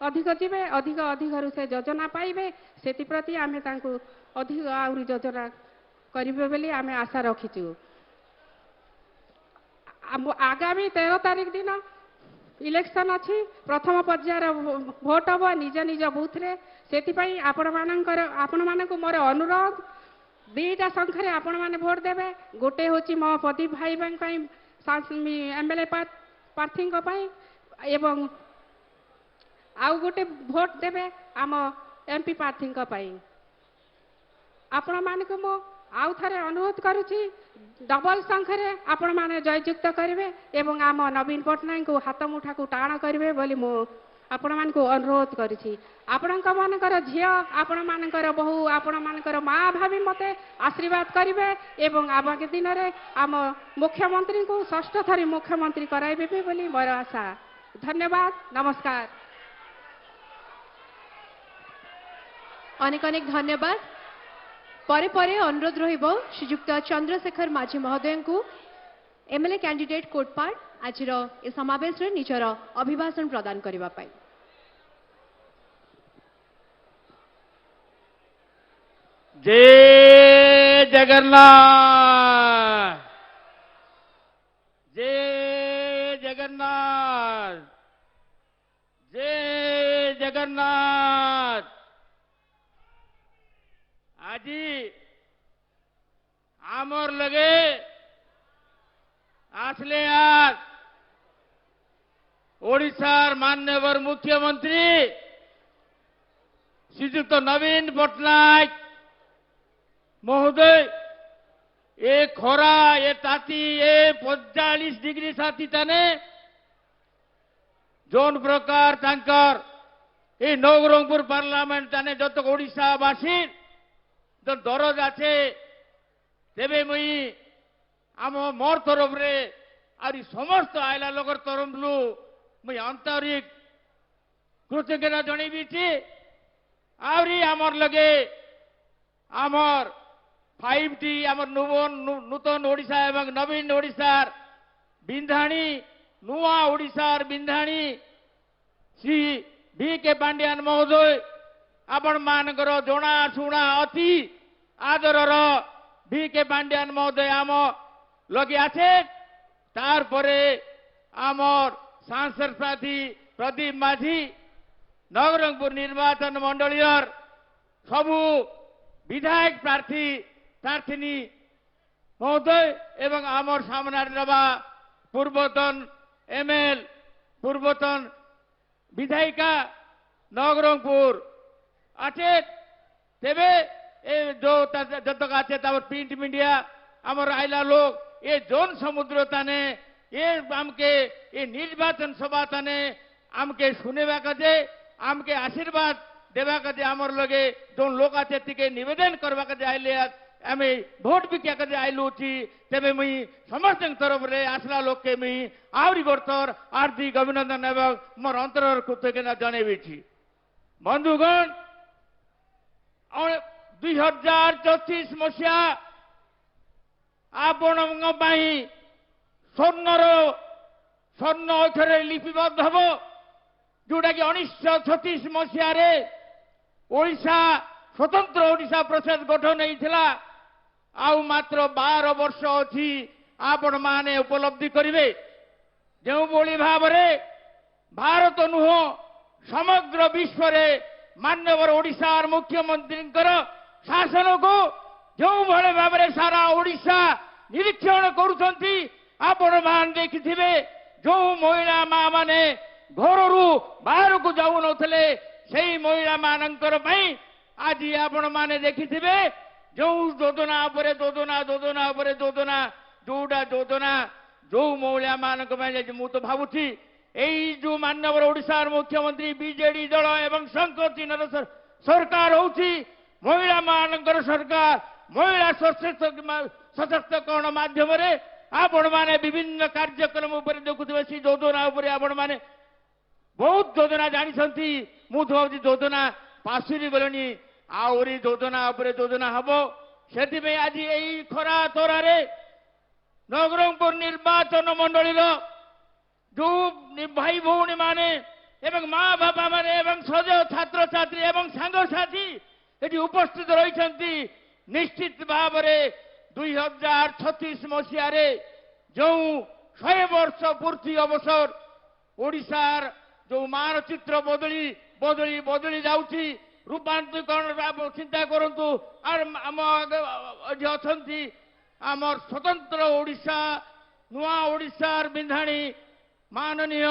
अधिक जीवे अधिक अधिक से योजना पाइबे से प्रति आम अधिक आहरी योजना करेंगे बोली आम आशा रखीचु। आगामी 13 तारिख दिन इलेक्शन अच्छी प्रथम पर्यायर भोट हम निज निज बूथ रे से आपण मानक मोर अनुरोध दीटा संख्यार आपण मैंने भोट देवे गोटे हूँ मो प्रदीप भाई एमएलए प्रार्थी एवं आउ गोटे भोट देवे आम एमपी प्रार्थी आपण मानक मो आउ थे अनुरोध करुच्ची डबल संख्यार आपण मैंने जययुक्त करेंगे एवं आम नवीन पट्टनायक को हाथ मुठा को टाण करेंगे बोली मु आपण मान को अनुरोध करुच्ची। आपण मानकर झील आपण मानकर बहु आपण मानकर माँ भाभी मते आशीर्वाद करेंगे एवं आगामी दिन में आम मुख्यमंत्री को षष्ठ थरी मुख्यमंत्री कराइबे बोली मोर आशा। धन्यवाद नमस्कार। अनेक अनेक धन्यवाद। परे परे अनुरोध रहिबो श्रीयुक्त चंद्रशेखर माझी महोदय को एमएलए कैंडिडेट कोटपाड़ आज ए समावेश रे निजर अभिभाषण प्रदान करबा पाई। जय जगन्नाथ जय जगन्नाथ जय जगन्नाथ। आज आमर लगे आसले आज ओडिशार मान्यवर मुख्यमंत्री श्रीयुक्त नवीन पट्टनायक महोदय ए खरा ए ताती ए 45 डिग्री साथी ताने जोन प्रकार तांकर ए नवरंगपुर पार्लियामेंट ताने जत ओडिशावासी तो दरज आछे तेबे मुई आम मोर तरफ रे आरी समस्त आयला लोकर तरफ लु मुई आंतरिक कृतज्ञता जणेबी छी। आवरी आमर लगे आमर 5T आमर नूतन ओडिशा एवं नवीन ओडिशार बिंधाणी नुआ ओडिशार बिंधाणी श्री V.K. पांड्यान महोदय आपण मानकर जना शुणा अति आदरर V.K. पांड्यान महोदय आम लगे आछे। तार परे आमर सांसद प्रार्थी प्रदीप माझी नवरंगपुर निर्वाचन मंडलीर सबु विधायक प्रार्थी प्रार्थिनी महोदय एवं आमर सामने रवा पूर्वतन एमएल पूर्वतन विधायिका नवरंगपुर आचे तेबे ए जो जतक आचे प्रिंट मीडिया आमर आइला लोग ये जोन समुद्र ताने ये आमके ये निर्वाचन सभा ताने आमके सुनेवा कजे आमके आशीर्वाद देवा कजे आमर लगे जोन लोग आचे तिके निवेदन करवा कजे आइले आमे भोट भी क्या कजे आइलु छी तेबे मुई समस्त तरफ रे आसला लोग के मुई आवरी बर्तर हार्दिक अभिनंदन एवं मोर अंतरर कृतज्ञता जणेबी छी। बंधुगण 2034 मसीहा आपण स्वर्ण अक्षर लिपिबद्ध हम जोटा कि 1936 मसीह ओडिशा स्वतंत्र ओडिशा प्रदेश गठन होता आउ मात्र 12 वर्ष अच्छी आपण माने उपलब्धि करेंगे जो भाव में भारत नुह समग्र विश्व में मान्यवर ओडिशार मुख्यमंत्री शासन को जो भाव में सारा ओडिशा निरीक्षण करुछंती आपण मान देखिथिबे जो महिला माँ माने घर बाहर को जाऊ नथले सेही महिला मानकर पई आज आपण माने देखिथिबे जो योजना उपरे योजना योजना उपरे योजना जोड़ा योजना जो महिला मानक पई मु तो भाबुछि एई जो मान्यवर ओडिशार मुख्यमंत्री बीजेडी दल एवं शंकर चिन्हर सरकार होछि महिला मानकर सरकार महिला सशक्तिकरण माध्यम आपण माने विभिन्न कार्यक्रम उपर देखुथिबे सी योजना उपर आपण माने बहुत योजना जानिसंती मु भाबुछि योजना पासुरी गलनी आउरी योजना उपर योजना हबो सेति में आज एई खरा तोरारे नवरंगपुर निर्वाचन मंडली जो भाई भौणी माने एवं माँ बापा माने एवं সাংসদ ছাত্রছাত্রী এবং সাংগসাথী এটি উপস্থিত রয়েছেন নিশ্চিত ভাবে 2036 মସିହାରେ ଯେଉଁ 100 ବର୍ଷ ପୂର୍ତ୍ତି ଅବସର ଓଡ଼ିଶାର ଯେଉଁ ମାନଚିତ୍ର ବଦଳି ବଦଳି ବଦଳି ଯାଉଛି ରୂପାନ୍ତରୀକରଣ ଚିନ୍ତା କରନ୍ତୁ আর ଆମ ଏଠି ଅଛନ୍ତି ଆମର ସ୍ୱତନ୍ତ୍ର ଓଡ଼ିଶା ନୂଆ ଓଡ଼ିଶାର ବିନ୍ଧାଣୀ ମାନନୀୟ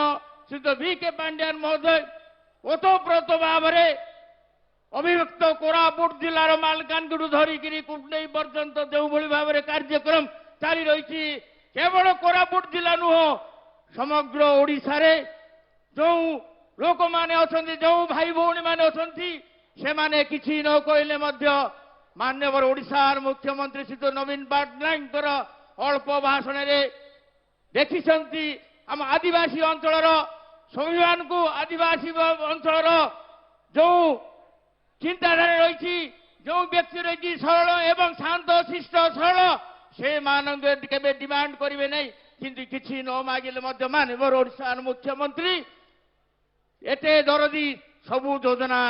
ଶ୍ରୀଯୁକ୍ତ V.K. ପାଣ୍ଡିଆନ ମହୋଦୟ ଓତପ୍ରୋତ ଭାବରେ ଅବିଭକ୍ତ କୋରାପୁଟ ଜିଲ୍ଲାର ମାଲକାନଗିରି ଧରିକିରି କୁଟନେଇ ପର୍ଯ୍ୟନ୍ତ ଯେଉଁଭଳି ଭାବରେ କାର୍ଯ୍ୟକ୍ରମ ଚାଲି ରହିଛି କେବଳ କୋରାପୁଟ ଜିଲ୍ଲା ନୁହଁ ସମଗ୍ର ଓଡ଼ିଶାରେ ଯେଉଁ ଲୋକମାନେ ଅଛନ୍ତି ଯେଉଁ ଭାଇ ଭଉଣୀମାନେ ଅଛନ୍ତି ସେମାନେ କିଛି ନ କହିଲେ ମଧ୍ୟ ମାନ୍ୟବର ଓଡ଼ିଶାର ମୁଖ୍ୟମନ୍ତ୍ରୀ ଶ୍ରୀ ନବୀନ ପଟ୍ଟନାୟକଙ୍କର ଅଳ୍ପ ଭାଷଣରେ ଦେଖିଛନ୍ତି ଆମ ଆଦିବାସୀ ଅଞ୍ଚଳର ସ୍ୱାଭିମାନକୁ ଆଦିବାସୀ ଅଞ୍ଚଳର ଯେଉଁ ଚିନ୍ତାଧାରା ରହିଛି ଯେଉଁ ବ୍ୟକ୍ତି ରହିଛି ସରଳ ଏବଂ ଶାନ୍ତ ଶିଷ୍ଟ ସରଳ ସେମାନଙ୍କ କେବେ ଡିମାଣ୍ଡ କରିବେ ନାହିଁ କିନ୍ତୁ କିଛି ନ ମାଗିଲେ ମଧ୍ୟ ମାନ୍ୟବର ଓଡ଼ିଶାର ମୁଖ୍ୟମନ୍ତ୍ରୀ ଏତେ ଦରଦି ସବୁ ଯୋଜନା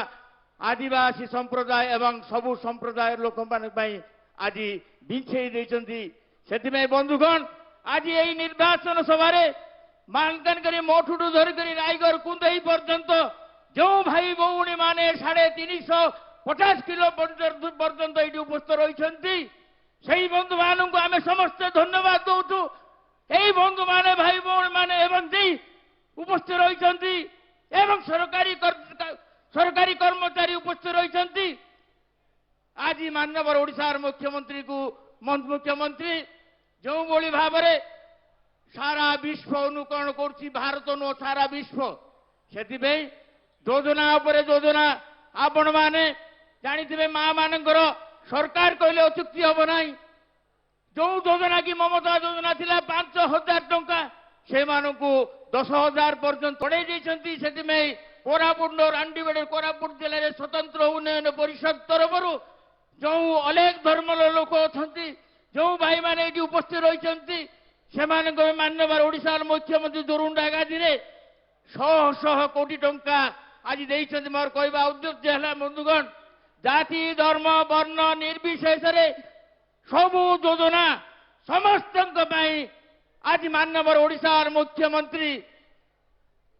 ଆଦିବାସୀ ସମ୍ପ୍ରଦାୟ ଏବଂ ସବୁ ସମ୍ପ୍ରଦାୟର ଲୋକମାନଙ୍କ ପାଇଁ ଆଜି ବିଛେଇ ଦେଇଛନ୍ତି ସେଥିପାଇଁ ବନ୍ଧୁଗଣ ଆଜି ଏହି ନିର୍ବାଚନ ସଭାରେ ମାଲକାନଗିରି ମଠୁଠୁ ଧରିକରି ରାୟଗଡ଼ କୁନ୍ଦେଇ ପର୍ଯ୍ୟନ୍ତ ଯେଉଁ ଭାଇ ଭଉଣୀମାନେ 350 କିଲୋ ପର୍ଯ୍ୟନ୍ତ ଏଠି ଉପସ୍ଥିତ ରହିଛନ୍ତି ସେହି ବନ୍ଧୁମାନଙ୍କୁ ଆମେ ସମସ୍ତେ ଧନ୍ୟବାଦ ଦେଉଛୁ ଏହି ବନ୍ଧୁମାନେ ଭାଇ ଭଉଣୀମାନେ ଏବଂ ଯିଏ ଉପସ୍ଥିତ ରହିଛନ୍ତି ଏବଂ ସରକାରୀ କର୍ମଚାରୀ ଉପସ୍ଥିତ ରହିଛନ୍ତି ଆଜି ମାନ୍ୟବର ଓଡ଼ିଶାର ମୁଖ୍ୟମନ୍ତ୍ରୀ ଯେଉଁଭଳି ଭାବରେ ସାରା ବିଶ୍ୱ ଅନୁକରଣ କରୁଛି ଭାରତ ନୁହଁ ସାରା ବିଶ୍ୱ ସେଥିପାଇଁ ଯୋଜନା ଉପରେ ଯୋଜନା ଆପଣମାନେ ଜାଣିଥିବେ ମା ମାନଙ୍କର ସରକାର କହିଲେ ଅତ୍ୟୁକ୍ତି ହେବ ନାହିଁ ଯେଉଁ ଯୋଜନା କି ମମତା ଯୋଜନା ଥିଲା 5,000 ଟଙ୍କା ସେମାନଙ୍କୁ 10,000 ପର୍ଯ୍ୟନ୍ତ ବଢ଼େଇ ଦେଇଛନ୍ତି ସେଥିପାଇଁ କୋରାପୁଟ ରାଣ୍ଡିବେଡ କୋରାପୁଟ ଜିଲ୍ଲାରେ ସ୍ୱତନ୍ତ୍ର ଉନ୍ନୟନ ପରିଷଦ ତରଫରୁ ଯେଉଁ ଅନେକ ଧର୍ମର ଲୋକ ଅଛନ୍ତି ଯେଉଁ ଭାଇମାନେ ଏଠି ଉପସ୍ଥିତ ରହିଛନ୍ତି ସେମାନଙ୍କ ମାନ୍ୟବର ଓଡ଼ିଶାର ମୁଖ୍ୟମନ୍ତ୍ରୀ ଜୋରୁଣ୍ଡା ଗାଦିରେ 100 କୋଟି ଟଙ୍କା ଆଜି ଦେଇଛନ୍ତି ମୋର କହିବା ଉଦ୍ଦେଶ୍ୟ ହେଲା ବନ୍ଧୁଗଣ ଜାତି ଧର୍ମ ବର୍ଣ୍ଣ ନିର୍ବିଶେଷରେ ସବୁ ଯୋଜନା ସମସ୍ତଙ୍କ ପାଇଁ ଆଜି ମାନ୍ୟବର ଓଡ଼ିଶାର ମୁଖ୍ୟମନ୍ତ୍ରୀ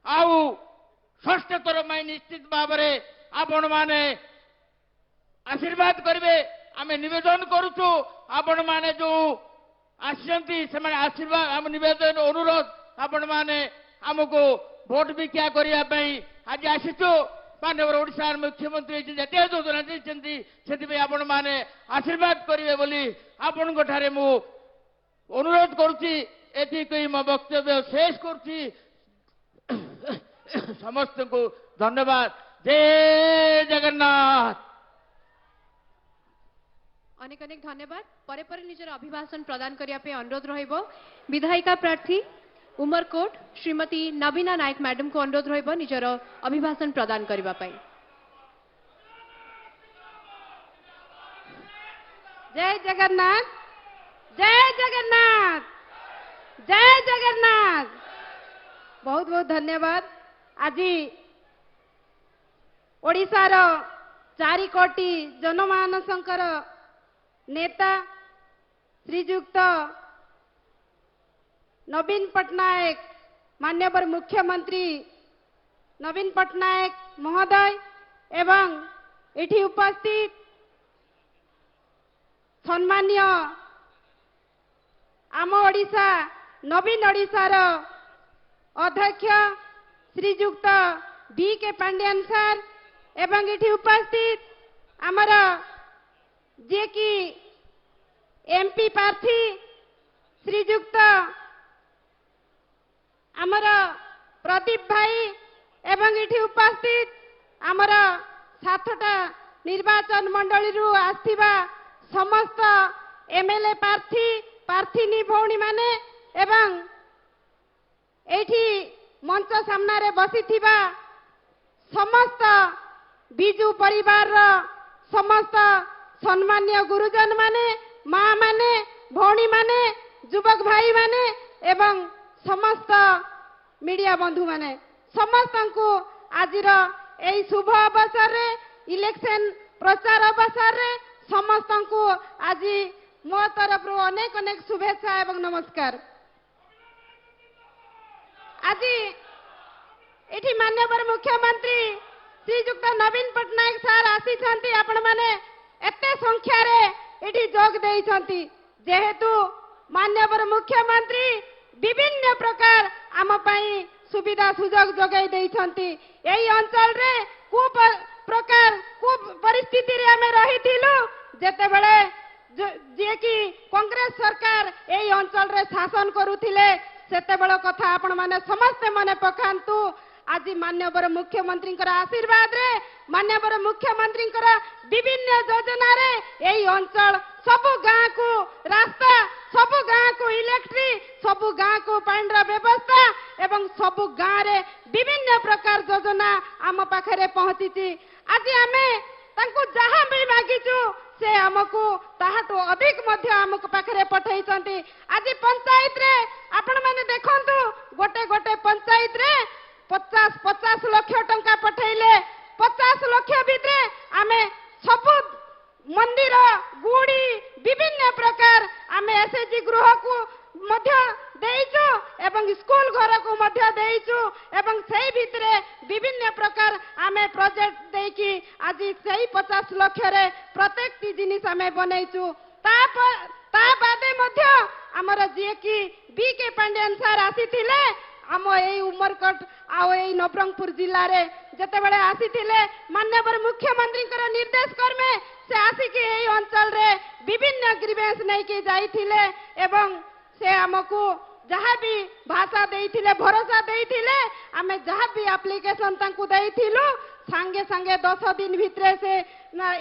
ଆଉ ଷଷ୍ଠ ଥର ପାଇଁ ନିଶ୍ଚିତ ଭାବରେ ଆପଣମାନେ ଆଶୀର୍ବାଦ କରିବେ ଆମେ ନିବେଦନ କରୁଛୁ ଆପଣମାନେ ଯେଉଁ ଆସିଛନ୍ତି ସେମାନେ ଆଶୀର୍ବାଦ ଆମ ନିବେଦନ ଅନୁରୋଧ ଆପଣମାନେ ଆମକୁ ଭୋଟ ଭିକ୍ଷା କରିବା ପାଇଁ ଆଜି ଆସିଛୁ ମାନ୍ୟବର ଓଡ଼ିଶାର ମୁଖ୍ୟମନ୍ତ୍ରୀ ଯେତେ ଯୋଜନା ଦେଇଛନ୍ତି ସେଥିପାଇଁ ଆପଣମାନେ ଆଶୀର୍ବାଦ କରିବେ ବୋଲି ଆପଣଙ୍କ ଠାରେ ମୁଁ ଅନୁରୋଧ କରୁଛି ଏତିକି ମୋ ବକ୍ତବ୍ୟ ଶେଷ କରୁଛି ସମସ୍ତଙ୍କୁ ଧନ୍ୟବାଦ ଜୟ ଜଗନ୍ନାଥ ଅନେକ ଅନେକ ଧନ୍ୟବାଦ ପରେ ପରେ ନିଜର ଅଭିଭାଷଣ ପ୍ରଦାନ କରିବା ପାଇଁ ଅନୁରୋଧ ରହିବ ବିଧାୟିକା ପ୍ରାର୍ଥୀ ଉମରକୋଟ ଶ୍ରୀମତୀ ନବୀନା ନାୟକ ମ୍ୟାଡମଙ୍କୁ ଅନୁରୋଧ ରହିବ ନିଜର ଅଭିଭାଷଣ ପ୍ରଦାନ କରିବା ପାଇଁ ଜୟ ଜଗନ୍ନାଥ ଜୟ ଜଗନ୍ନାଥ ଜୟ ଜଗନ୍ନାଥ ବହୁତ ବହୁତ ଧନ୍ୟବାଦ ଆଜି ଓଡ଼ିଶାର 4 କୋଟି ଜନମାନସଙ୍କର ନେତା ଶ୍ରୀଯୁକ୍ତ ନବୀନ ପଟ୍ଟନାୟକ ମାନ୍ୟବର ମୁଖ୍ୟମନ୍ତ୍ରୀ ନବୀନ ପଟ୍ଟନାୟକ ମହୋଦୟ ଏବଂ ଏଠି ଉପସ୍ଥିତ ସମ୍ମାନୀୟ ଆମ ଓଡ଼ିଶା ନବୀନ ଓଡ଼ିଶାର ଅଧ୍ୟକ୍ଷ ଶ୍ରୀଯୁକ୍ତ V.K. ପାଣ୍ଡିଆନ ସାର୍ ଏବଂ ଏଠି ଉପସ୍ଥିତ ଆମର ଯିଏକି MP ପ୍ରାର୍ଥୀ ଶ୍ରୀଯୁକ୍ତ ଆମର ପ୍ରଦୀପ ଭାଇ ଏବଂ ଏଠି ଉପସ୍ଥିତ ଆମର 7ଟା ନିର୍ବାଚନ ମଣ୍ଡଳୀରୁ ଆସିଥିବା ସମସ୍ତ MLA ପ୍ରାର୍ଥିନୀ ଭଉଣୀମାନେ ଏବଂ ଏଠି ମଞ୍ଚ ସାମ୍ନାରେ ବସିଥିବା ସମସ୍ତ ବିଜୁ ପରିବାରର ସମସ୍ତ ସମ୍ମାନୀୟ ଗୁରୁଜନ ମାନେ ମା ମାନେ ଭଉଣୀ ମାନେ ଯୁବକ ଭାଇ ମାନେ ଏବଂ ସମସ୍ତ ମିଡ଼ିଆ ବନ୍ଧୁମାନେ ସମସ୍ତଙ୍କୁ ଆଜିର এই শুভ অবসরে ইলেকশন প্রচার অবসরে সমস্ত আজি মো তরফরু অনেক অনেক শুভেচ্ছা এবং নমস্কার। আজি এটি মাননীয় মুখ্যমন্ত্রী শ্রীযুক্ত নবীন পট্টনায়ক স্যার আসিছন্তি, আপন মানে এতে সংখ্যারে এটি যোগ দেইছন্তি। যেহেতু মাননীয় মুখ্যমন্ত্রী বিভিন্ন প্রকার আম পাই সুবিধা সুযোগ যোগাই দেইছন্তি। এই অঞ্চলরে কু প্রকার কু পরিস্থিতিরে আমি রহিथिलु যেতেবেলে যে কি কংগ্রেস সরকার এই অঞ্চলরে শাসন করুଥିଲେ সেতেবেলে কথা আপন মানে সমস্ত মনে পকান্তু। আজি মাননীয় মুখ্যমন্ত্রী আশীর্বাদ রে মাননীয় মুখ্যমন্ত্রী বিভিন্ন যোজনা রে এই অঞ্চল সবু গাঁ কু রাস্তা, সবু গাঁ কু ইলেক্ট্রিক, সবু গাঁ কু পানির ব্যবস্থা এবং সবু গাঁ রে বিভিন্ন প্রকার যোজনা আম পাখে পৌঁছিছি। আজি আমি তাঙ্কু যাহা भी মাগিছু সে আমকু তাহাটু অধিক মধ্য আমক পাখে পঠাইছন্তি। আজি পঞ্চায়েত রে আপন মানে দেখন্তু গোটে গোটে পঞ্চায়েত রে 50 লক্ষ টঙ্কা পঠাইলে 50 লক্ষ ভিতরে আমি সবু মন্দির গুড়ি বিভিন্ন প্রকার আমি এসএচজি গৃহকু মধ্য দেইছু এবং স্কুল ঘরকু মধ্য দেইছু এবং সেই ভিতরে বিভিন্ন প্রকার আমি প্রজেক্ট দেইকি আজি সেই 50 লক্ষরে প্রত্যেকটি জিনিস আমি বনাইছু। তা বাদে মধ্য আমার যে কি বিকে পান্ডিয়ান স্যার আসিଥିଲେ আম এই উমরকট আও এই নবরঙ্গপুর জিল্লারে যেতেবেলে আসিଥିଲେ মাননীয় মুখ্যমন্ত্রী নির্দেশ কর্মে সে আসিকি এই অঞ্চলরে বিভিন্ন গ্রিভেন্স নেইকি যাইଥିଲେ এবং সে আমকু যাহা भी ভাষা দেইଥିଲେ ভরসা দেইଥିଲେ আমি যাহা भी আপ্লিকেশন তাঙ্কু দেইଥିଲୁ সাঙ্গে সাঙ্গে 10 দিন ভিতরে সে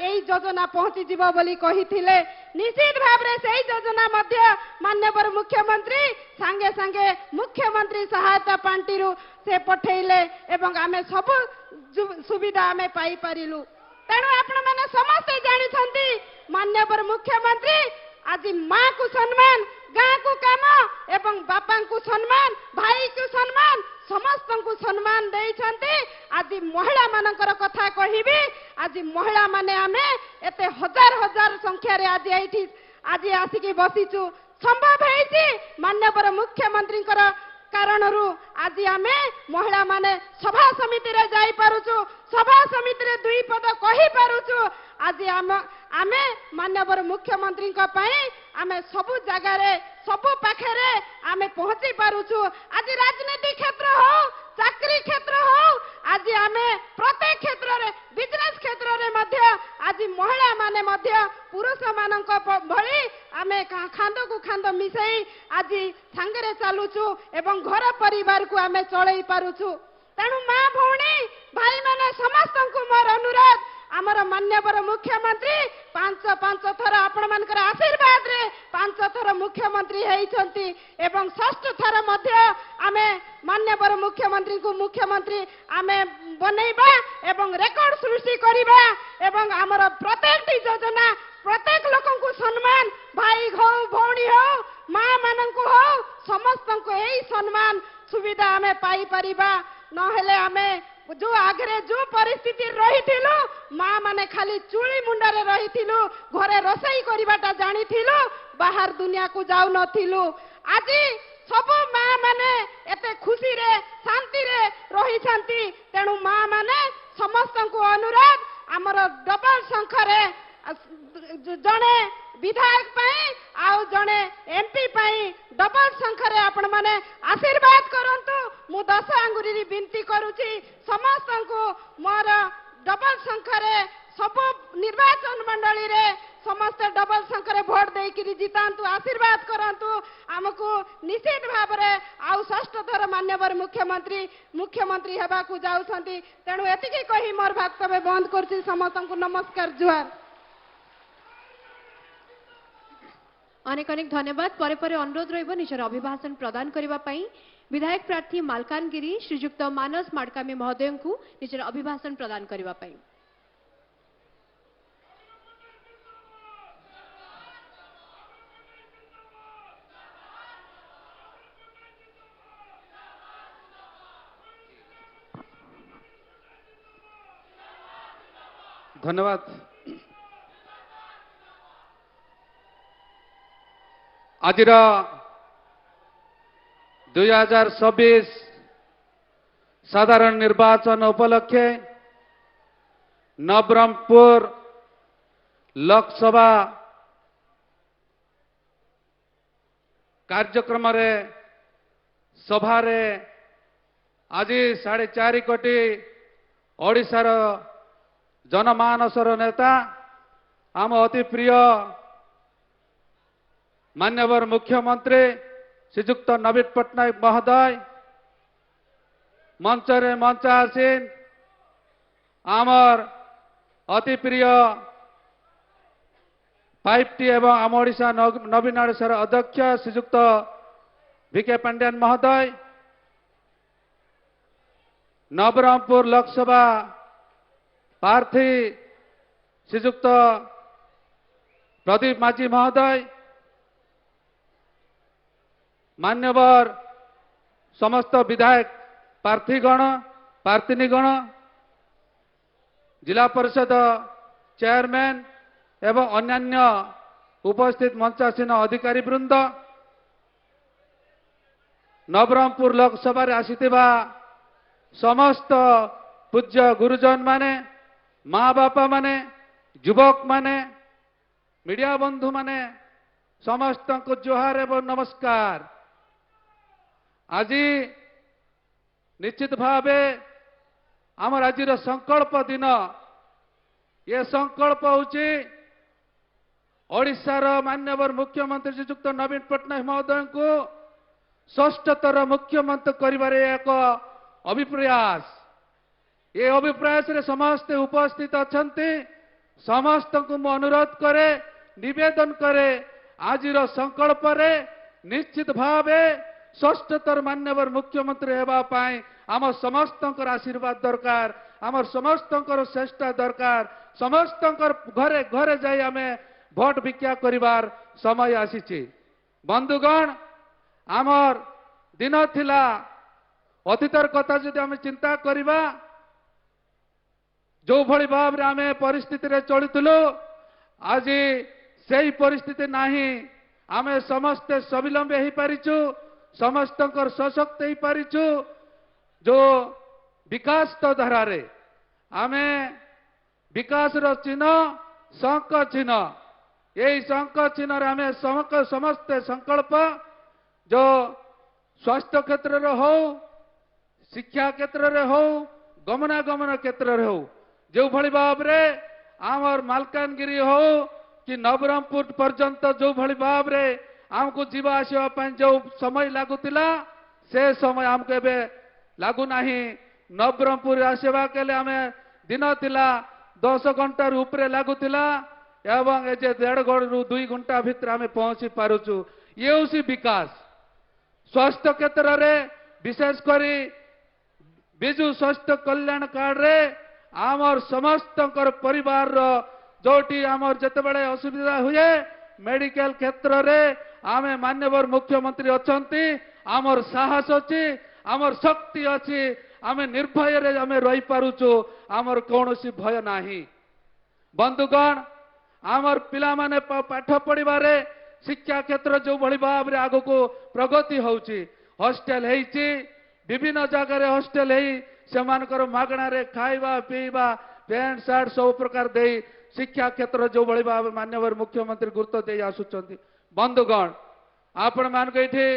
এই যোজনা পৌঁছি যাব বলি কহিଥିଲେ। নিশ্চিত ভাবে সেই যোজনা মধ্য মাননীয় মুখ্যমন্ত্রী সাঙ্গে সাঙ্গে মুখ্যমন্ত্রী সহায়তা পাণ্ঠিরু সে পঠাইলে এবং আমি সব সুবিধা আমি পাই পারিলু। তেণু আপন মানে সমস্ত জানিছন্তি মাননীয় মুখ্যমন্ত্রী আজি মা কু সম্মান, গাঁ কু কাম এবং বাপা কু সম্মান, ভাই কু সম্মান সমস্ত সম্মান দেইছন্তি। আজি মহিলা মানଙ୍କର কথা কহিবি। আজি মহিলা মানে আমি এতে হাজার হাজার সংখ্যারে আজি এইটি আজি আসিকি বসিছু। সম্ভব হয়েছি মাননীয় মুখ্যমন্ত্রীଙ୍କର কারণରୁ আজি আমি মহিলা মানে সভা সমিতিরে যাই পাରୁଛୁ, সভা সমিতিরে দুই পদ কহি পাରୁଛୁ। আজি ଆମେ ମାନ୍ୟବର ମୁଖ୍ୟମନ୍ତ୍ରୀଙ୍କ ପାଇଁ ଆମେ ସବୁ ଜାଗାରେ ସବୁ ପାଖରେ ଆମେ ପହଞ୍ଚି ପାରୁଛୁ। ଆଜି ରାଜନୀତି କ୍ଷେତ୍ର ହଉ, ଚାକିରି କ୍ଷେତ୍ର ହଉ, ଆଜି ଆମେ ପ୍ରତ୍ୟେକ କ୍ଷେତ୍ରରେ ବିଜନେସ୍ କ୍ଷେତ୍ରରେ ମଧ୍ୟ ଆଜି ମହିଳାମାନେ ମଧ୍ୟ ପୁରୁଷମାନଙ୍କ ଭଳି ଆମେ ଖାନ୍ଦକୁ ଖାନ୍ଦ ମିଶାଇ ଆଜି ସାଙ୍ଗରେ ଚାଲୁଛୁ ଏବଂ ଘର ପରିବାରକୁ ଆମେ ଚଳେଇ ପାରୁଛୁ। ତେଣୁ ମା ଭଉଣୀ ଭାଇମାନେ ସମସ୍ତଙ୍କୁ ମୋର ଅନୁରୋଧ, ଆମର ମାନ୍ୟବର ମୁଖ୍ୟମନ୍ତ୍ରୀ ପାଞ୍ଚ ଥର ଆପଣମାନଙ୍କର ଆଶୀର୍ବାଦରେ 5 ଥର ମୁଖ୍ୟମନ୍ତ୍ରୀ ହେଇଛନ୍ତି ଏବଂ 6ଠ ଥର ମଧ୍ୟ ଆମେ ମାନ୍ୟବର ମୁଖ୍ୟମନ୍ତ୍ରୀଙ୍କୁ ମୁଖ୍ୟମନ୍ତ୍ରୀ ଆମେ ବନେଇବା ଏବଂ ରେକର୍ଡ ସୃଷ୍ଟି କରିବା ଏବଂ ଆମର ପ୍ରତ୍ୟେକଟି ଯୋଜନା ପ୍ରତ୍ୟେକ ଲୋକଙ୍କୁ ସମ୍ମାନ, ଭାଇ ହଉ ଭଉଣୀ ହଉ ମା ମାନଙ୍କୁ ହଉ ସମସ୍ତଙ୍କୁ ଏହି ସମ୍ମାନ ସୁବିଧା ଆମେ ପାଇପାରିବା। ନହେଲେ ଆମେ जो आगे जो परिस्थिति रही माँ माने खाली चूली मुंडरे रही घरे रोसई करवाटा जानी बाहर दुनिया को जाऊ नथिलु। आज सब माँ माने एते खुशी रे शांति रे रही छंती। तेणु माँ माने समस्त को अनुरोध आमर डबल संख्यारे जड़े विधायक पाई आउ जड़े एमपी पाई डबल संख्यारे आपण माने आशीर्वाद करंतु। मु 10 आंगुरी विनती करूची समस्त को मोर डबल संख्यारे सब निर्वाचन मंडली रे समस्त डबल संख्यारे भोट देकी जितांतु, आशीर्वाद करंतु। आमको निश्चित भाव रे आउ 6ठ थर मान्यवर मुख्यमंत्री हेबा को जाउछंती। तेणु एतिकी कही मोर वक्तव्य बंद करछि। समस्त को नमस्कार, जुहार। अनेक अनेक धन्यवाद। परे परे अनुरोध रहिबो निजर अभिभाषण प्रदान करिबा पई विधायक प्रार्थी मालकानगिरी श्रीजुक्त मानस माडकामी महोदय को निजर अभिभाषण प्रदान करिबा पई। धन्यवाद। आज 2026 साधारण निर्वाचन उपलक्षे नवरंगपुर लोकसभा कार्यक्रम रे सभा रे आज 4.5 कोटी ओडिशार जनमानसर नेता आम अति प्रिय मान्यवर मुख्यमंत्री श्रीजुक्त नवीन पट्टनायक महोदय मंचरे मंचासीन आमर अति प्रिय 5T एवं आम ओडिशा नवीन ओडिशार अध्यक्ष श्रीजुक्त VK पांड्यान महोदय नवरंगपुर लोकसभा प्रार्थी श्रीजुक्त प्रदीप माझी महोदय मान्यवर समस्त विधायक प्रार्थीगण प्रार्थिनीगण जिला परिषद चेयरमैन एवं अन्यान्य उपस्थित मंचासीन अधिकारी वृंद नवरंगपुर लोकसभा रे आसीथिबा समस्त पूज्य गुरुजन माने माँ बापा माने युवक माने मीडिया बंधु माने समस्त को जोहार एवं नमस्कार। आज निश्चित भावे आमर आज संकल्प दिन ये संकल्प होची ओडिशार मान्यवर मुख्यमंत्री श्रीजुक्त नवीन पट्टनायक महोदय को षष्ठतर मुख्यमंत्री करिबारे एक अभिप्रयास ये अभिप्रयास रे समस्त उपस्थित अछंती समस्त को मु अनुरोध करे निवेदन करे आज संकल्प रे निश्चित भावे षष्ठतर मान्यवर मुख्यमंत्री हेबा पाई आम समस्तंकर आशीर्वाद दरकार आमर समस्तंकर चेष्टा दरकार समस्तंकर घरे घरे जाई आमे भोट भिक्षा करिवार समय आसीची। बंधुगण आमर दिन थिला अतीतर कथा जदि आमे चिंता करिबा जो भली भाव रे आमे परिस्थिति रे चलितलु आज सेही परिस्थिति नाही आमे समस्त स्वावलंबी ही पारिछु समस्तंकर सशक्त ही पारिछु जो विकास तो धारा रे आमे विकास रो चिन्ह शंख चिन्ह यही शंख चिन्ह रे आमे समस्त संकल्प जो स्वास्थ्य क्षेत्र रे हो शिक्षा क्षेत्र रे हो गमनागमन क्षेत्र रे हो जो भली भाव रे आमर मालकानगिरी हो कि नवरंगपुर पर्यंत जो भली भाव रे आमको जीवा आसवा पाई जो समय लागुतिला से समय आमको एबे लागू नाही। नवरंगपुर आसवा केले आमे दिन थिला 10 घंटा ऊपर लागुतिला एवं ए जे 1.5 रु 2 घंटा भितर आमे पहुंची पारुछु ये उसी विकास स्वास्थ्य क्षेत्र रे विशेष करी बिजु स्वास्थ्य कल्याण कार्ड रे आमर समस्त परिवार रो जोटी आमर जते बड़े असुविधा हुए मेडिकल क्षेत्र रे आमे मान्यवर मुख्यमंत्री अछंती आमर साहस अछि आमर शक्ति अछि आमे निर्भय रे आमे रही पारुछु आमर कोनोसी भय नाही। बंधुगण आमर पिला माने पाठ पढ़िबारे शिक्षा क्षेत्र जो भली भाव रे आगो को प्रगति होउची हॉस्टल हेची विभिन्न जगह रे हॉस्टल हेई सेमानकर मागणा रे खाइबा पीबा पैंट शर्ट सब प्रकार देई शिक्षा क्षेत्र जो भली भाव मान्यवर मुख्यमंत्री गुरुत्व दे आसुचंती। बंधुगण आपण मान को इठी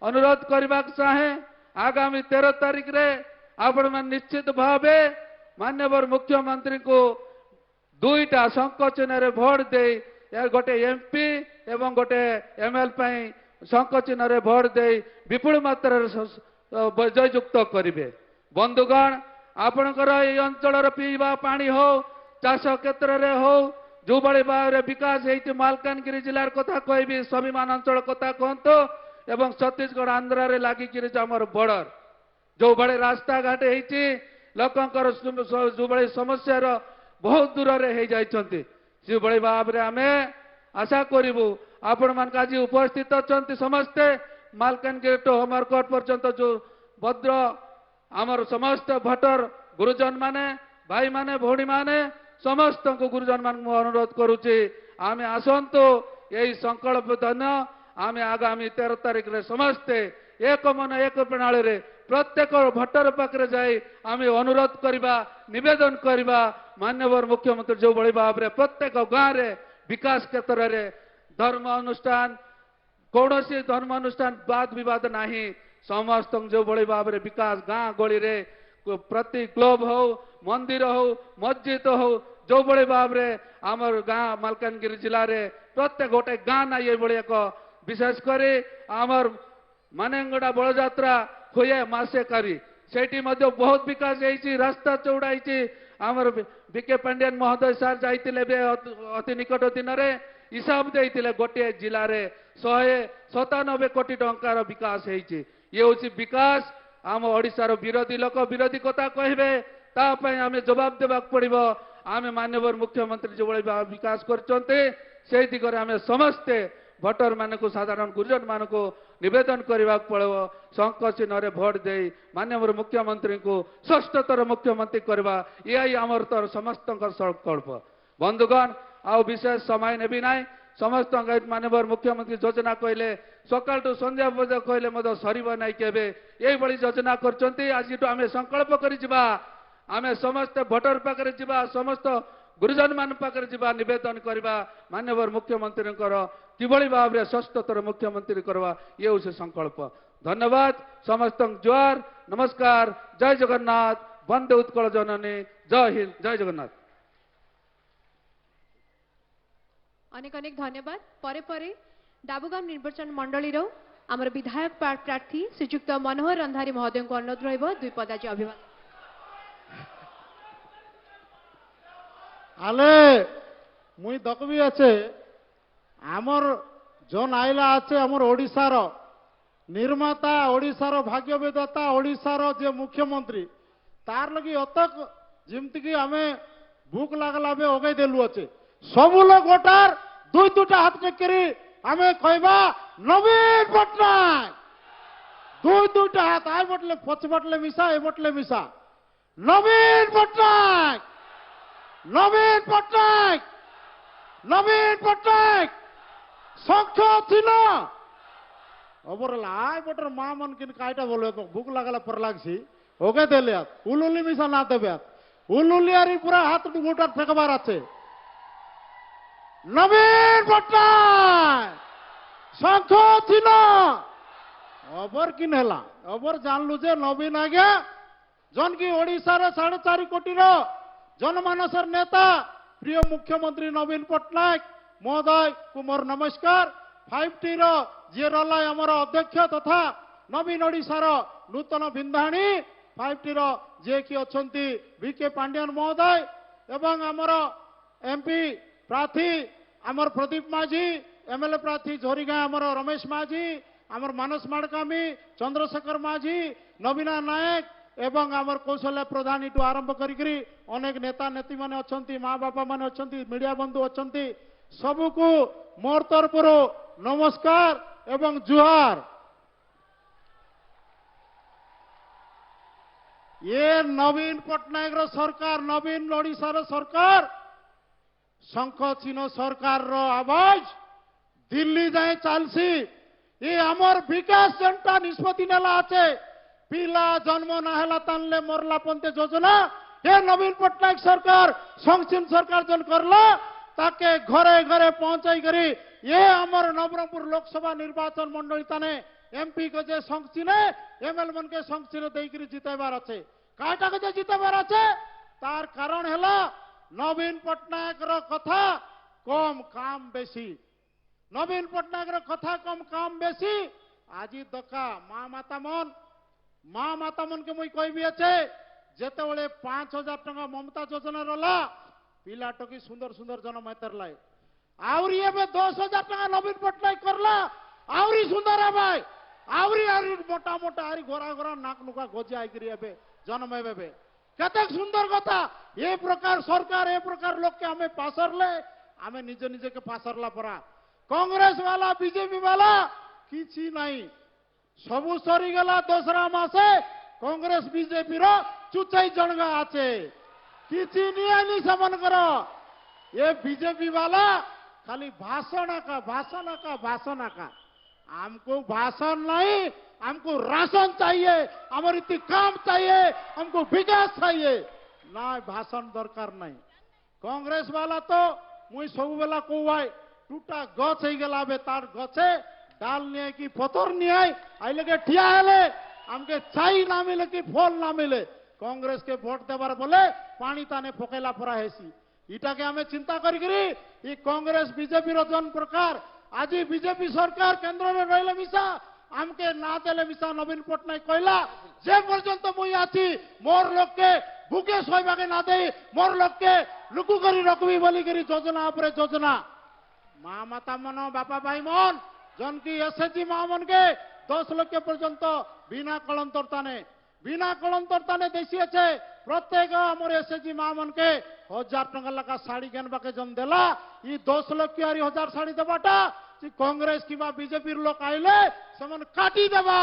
अनुरोध करबा चाहे आगामी 13 तारीख रे आपण मान निश्चित भावे मान्यवर मुख्यमंत्री को 2टा शंख चिन्ह रे भोट दे गोटे MP एवं गोटे ML पाई शंख चिन्ह रे भोट दे विपुल मात्रा जययुक्त करिवे। बंधुगण आपणकर ये अंचल पीवा पानी हो चाष क्षेत्र रे हो जो बड़े भाव रे विकास होती मालकानगिरी जिलार कथा कहबी स्वाभिमान अंचल कथा कहतु एवं छत्तीसगढ़ आंध्र रे लागिकिरी आमर बॉर्डर जो बड़े रास्ता घाट होती लोकंकर जो बड़े समस्या बहुत दूर रे हो जाइछंती से बड़े भाव रे आमे आशा करिबु आपण मान आज उपस्थित अछंती समस्ते मालकानगिरी टू होमरकोट पर्यंत जो भद्र आमर समस्त भटर गुरुजन माने भाई माने भौणी माने समस्त गुरुजन मान अनुरोध करुचे आमे आसंतु यही संकल्प धन आमे आगामी 13 तारिख रे समस्ते एक मन एक प्रणाली रे प्रत्येक भट्टर पाखे जाई आमे अनुरोध करबा निवेदन करबा माननीय मुख्यमंत्री जो बड़ी भाव रे प्रत्येक गाँव रे विकास क्षेत्र रे धर्म अनुष्ठान कौन सी धर्म अनुष्ठान वाद विवाद नहीं समस्त जो बड़ी भाव रे विकास गाँ गली रे प्रति क्लब हो मंदिर हो मस्जिद हो जो बड़ी भाव रे आमर गाँ मालकानगिरी जिला रे प्रत्येक गोटे गाँ ना ये बड़ी एक विशेष करे आमर मानेंगड़ा बड़ यात्रा हुए मासे करी सेठी मध्य बहुत विकास होइछि रास्ता चौड़ा होइछि आमर बीके पांडियन महोदय सर जाइतिले बे अति निकट दिन रे हिसाब देइतिले गोटे जिला रे 197 कोटी टंकार विकास होइछि ये होछि विकास आम ओडिशार विरोधी लोक विरोधी कथा कहबे ता पय आमे जवाब देबाक पड़िबो आमे माननीय मुख्यमंत्री जो बड़ी विकास करचंते से दिगरे आमे समस्ते भोटर मानक साधारण गुरुजन मानक निवेदन करने पड़ो शंख चिन्ह रे भोट दे माननीय मुख्यमंत्री को षष्ठतर मुख्यमंत्री करवा यही आमर तर समस्त संकल्प बंधुगण आउ विशेष समय नेबी ना समस्त माननीय मुख्यमंत्री योजना कहले सकाल टू संध्या पर्यंत कहले मत सरब ना केबे यही योजना करचंती आज आम संकल्प करिबा आमे समस्त भोटर पाखे जा समस्त गुरुजन मान पाखे जा निवेदन करवा माननीय मुख्यमंत्री किभली भाव में षष्ठतर मुख्यमंत्री करवा ये हूँ संकल्प धन्यवाद समस्त जुआर नमस्कार जय जगन्नाथ वंदे उत्कल जननी जय हिंद जय जगन्नाथ अनेक अनेक धन्यवाद परे परे डाबुगाम निर्वाचन मंडली आमर विधायक प्रार्थी श्रीजुक्त मनोहर रंधारी महोदय को अनुरोध रहिबो दुई पदाजी अभिवादन आले मुई दकबी आछे आमर जन आइला आछे आमर ओडिशार निर्माता ओडिशार भाग्य विधाता ओडिशार जे मुख्यमंत्री तार लगी अतक जिमती की आमे भूख लागला बे ओगै देलु अच्छे सबु लोग वोटार दुई दुटा हाथ टेकरी आमे कहबा नवीन पटनायक दुई दुटा हाथ आय बटले पछ बटले मिसा ए बटले मिसा नवीन पटनायक नवीन पटनायक नवीन पटनायक शंख थिला अबरला आय बटर मा मन किन कायटा बोले तो भूख लागला पर लागसी ओगे देले उलुली मिसा ना देबे उलुली आरी पूरा हाथ गोटा फेकबार আছে नवीन पटनायक शंख थिला अबर किन हला अबर जानलु जे नवीन आगे जन की ओडिसा रे 4.5 कोटी रो जनमानसर नेता प्रिय मुख्यमंत्री नवीन पटनायक महोदय कुमार नमस्कार 5T रो जे रला हमर अध्यक्ष तथा नवीन ओडिसा रो नूतन बिंधाणी 5T रो जे कि अछंती बीके पांडियन महोदय एवं हमर एमपी प्रार्थी हमर प्रदीप माझी एमएलए प्रार्थी झोरीगाँ हमर रमेश माझी हमर मानस माड़कामी चंद्रशेखर माझी नवीना नायक एवं आमर कौशल्या प्रधान टू आरंभ करी अनेक नेता नेती माने अछंती माँ बापा माने अछंती मीडिया बंधु अछंती सबको मोर तरफ नमस्कार एवं जुहार ये नवीन पटनायक रो सरकार नवीन ओडिशा रो सरकार शंख चिन्ह सरकार रो आवाज दिल्ली जाए चलसी ये आमर विकास जनता निष्पत्ति नेला आछे पिला जन्म नाहेला तानले मरला पंते योजना ये नवीन पटनायक सरकार संक्षिण सरकार जन करला ताके घरे घरे पहुंचाई करी ये आमर नवरंगपुर लोकसभा निर्वाचन मंडली ताने एमपी को जे संक्षिण एमएल मन के संक्षिण देकरी जितेबार अच्छे काटा के जितेबार अच्छे तार कारण हैला नवीन पटनायक रो कथा कम काम बेसी नवीन पटनायक रो कथा कम काम बेसी आजी दका माँ माता मन के मुई कहबी अच्छे जेते बड़े 5,000 टका ममता योजना रला पिला टकी सुंदर सुंदर जन्म हेतर लाई आवरी एबे 10,000 टका नवीन पटनायक करला आवरी सुंदर है भाई आवरी आरी मोटा मोटा आरी गोरा गोरा नाक नुका गोजी आइकरी एबे जन्म हेबे कतेक सुंदर कथा ये प्रकार सरकार ये प्रकार लोग के हमें पासरले हमें निजे निजे के पासरला परा कांग्रेस वाला बीजेपी वाला किछि नहीं सबु सरीगला दोसरा मासे कांग्रेस बीजेपी रो चुचाई जनगा आछे किसी नहीं आनी समनकर ये बीजेपी वाला खाली भाषण का भाषण का भाषण का हमको भाषण नहीं हमको राशन चाहिए हमारी इतनी काम चाहिए हमको विकास चाहिए ना भाषण दरकार नहीं कांग्रेस वाला तो मुई सब बेला कहवाय टूटा गछ हो गला बे तार गछे डाल नहीं कि पथर नहीं आई आई लगे ठिया हेले हमके छाई ना मिले कि फल ना मिले कांग्रेस के भोट देवार बोले पानी ताने पकेला परा हेसी इटाके हमें चिंता करी कांग्रेस बीजेपी जन प्रकार आज बीजेपी सरकार केंद्र में रही मिशा आमके ना देले मिशा नवीन पट्टनायक कहला जे पर्यंत मुई आছি मोर लोक के भूखे शोबाके ना दे मोर लोक के लुकु करी रखबी बोली करी योजना उपरे योजना माँ माता मन बापा भाई मन जन की एसएचजी माँ मन के 10 लाख पर्यंत बिना कलंतरताने देसी अच्छे प्रत्येक आमर एसएचजी माँ मन के 1000 टंका लगा शाड़ी केनबाके जन देला 10 लाख 1000 शाड़ी देवाटा कांग्रेस कि बीजेपी लोक आइले से काटी देवा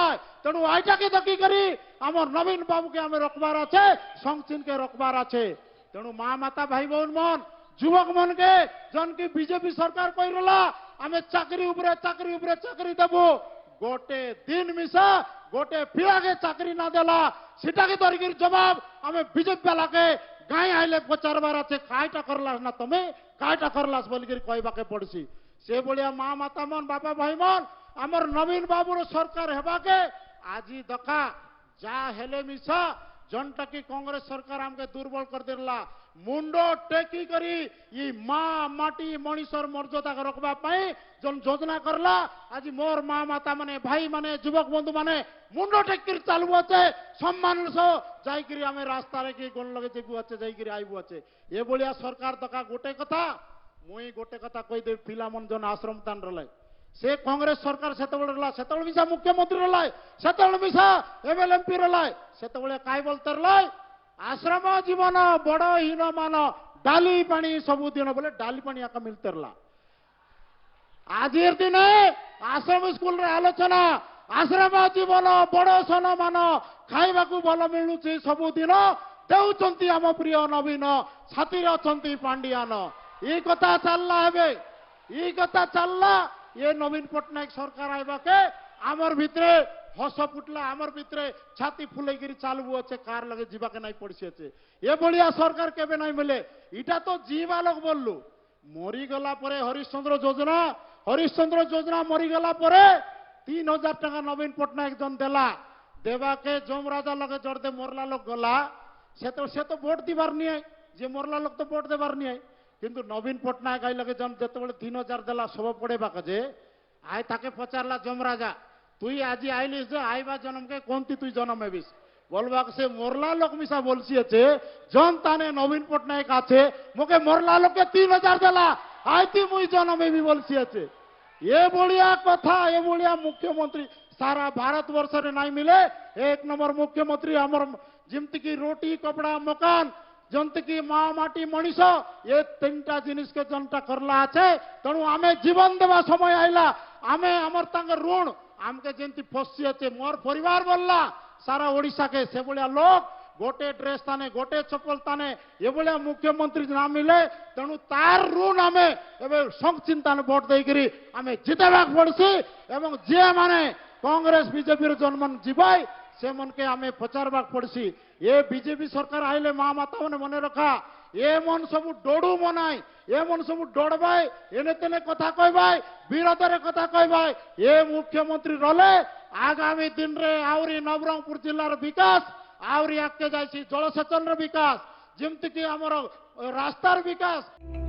तेणु आईटा के देखी करी आमर नवीन बाबू के आम रखबार आछे संगचिन के रखबार आछे तेणु माँ माता भाई बहन मन युवक मन के जन की बीजेपी सरकार कहला आम चाकरी चाकरी देबो गोटे दिन मिसा गोटे फिरागे चाकरी ना देला सीटाके धरिकी जवाब आम बीजेपी वाला के गाई आइले पचारबार आछे काईटा करलास ना तमे काईटा करलास बोलिकी कहबाके पड़सी से भाया माँ माता मन बापा भाई मन आमर नवीन बाबूर सरकार हेबाके आज दखा जा हेले मिसा जनटा की कांग्रेस सरकार आमके दुर्बल कर देला मुंडो टेकी करी ये माँ माटी मनीषर मर्यादा रखबा पाई जन योजना करला आज मोर माँ माता माने भाई माने युवक बंधु माने मुंडो टेकी चालू अच्छे सम्मान सह जाइकरी आमे रास्ता रे कि गोल लगे जेबु अच्छे जाइकरी आइबु अच्छे ये बोलिया सरकार दका गोटे कथा मुई गोटे कथा कही दे पिला मन जन आश्रम तान रलाय से कांग्रेस सरकार सेतबेले मिसा मुख्यमंत्री रलाय सेतबेले मिसा एमएलएमपी रलाय सेतबेले काय बोलते रलाय आश्रम जीवन बड़ हीन मान डाली पानी सबुदिन बोले डाली पानी आका मिलते रला आज दिन आश्रम स्कूल रे आलोचना आश्रम जीवन बड़ सन मान खाइबा को भल मिलुची सबुदिन देउचंती आम प्रिय नवीन छाती अछंती पांडियान ये कथा चलला हेबे ये कथा चलला ये नवीन पट्टनायक सरकार आइबा के आमर भितरे हस फुटला आमर भितरे छाती फुलेगिरी चालू अच्छे कार लगे जीवा के नहीं पड़ी अच्छे ये बढ़िया सरकार केबे नहीं मिले इटा तो जीवा लोग बोललु मरीगला परे हरिश्चंद्र योजना मरीगला परे 3000 टका नवीन पट्टनायक जन देला देवा के जम राजा लगे जड़दे मोरला लोग गला से तो भोट दीबार नहीं जे मोरला लोग तो भोट देबार नहीं किंतु नवीन पट्टनायक आई लगे जन जो 3000 देला सब पड़े बाके आय ताके पचारला जम राजा तुई आज आईलिस जो आईबा जन्म के कौन तुई जन्म हेबिस बोलबा से मोरला लोक मिसा बोलसी अच्छे जन ताने नवीन पट्टनायक आछे मोके मोरला लोक के 3000 देला आईती मुई जन्म हेबी बोलसी अच्छे ये बढ़िया कथा ये बढ़िया मुख्यमंत्री सारा भारत वर्ष रे नहीं मिले 1 नंबर मुख्यमंत्री आमर जिमती की रोटी कपड़ा मकान जंत की माँ माटी मनीष ये 3टा जिनिस के जनता करला आछे तेणु आमे जीवन देवा समय आइला आमे आमर तांगर ऋण आमके जेंती फसी अच्छे मोर परिवार बोलला सारा ओडिशा के से भाया लोग गोटे ड्रेस ताने गोटे चप्पल ताने ये भाया मुख्यमंत्री ना मिले तेणु तार ऋण आमे एबे संचिंताने भोट देकरी आमे जितेबाक पड़सी एवं जे माने कांग्रेस बीजेपी जनमन जीवाय से मन के आमे पचारबाक पड़सी ये बीजेपी सरकार आइले माँ माता मैंने मन रखा ये मन सब डोडू मनाई ये मन सब डोड़बाई एने तेने कथा कहबाई विरोधरे कथा कहबाई ये मुख्यमंत्री रले आगामी दिन रे आवरी नवरंगपुर जिल्लार विकास आवरी आके जाइसी जलसेचन विकास जेमती कि आमर रास्तार विकास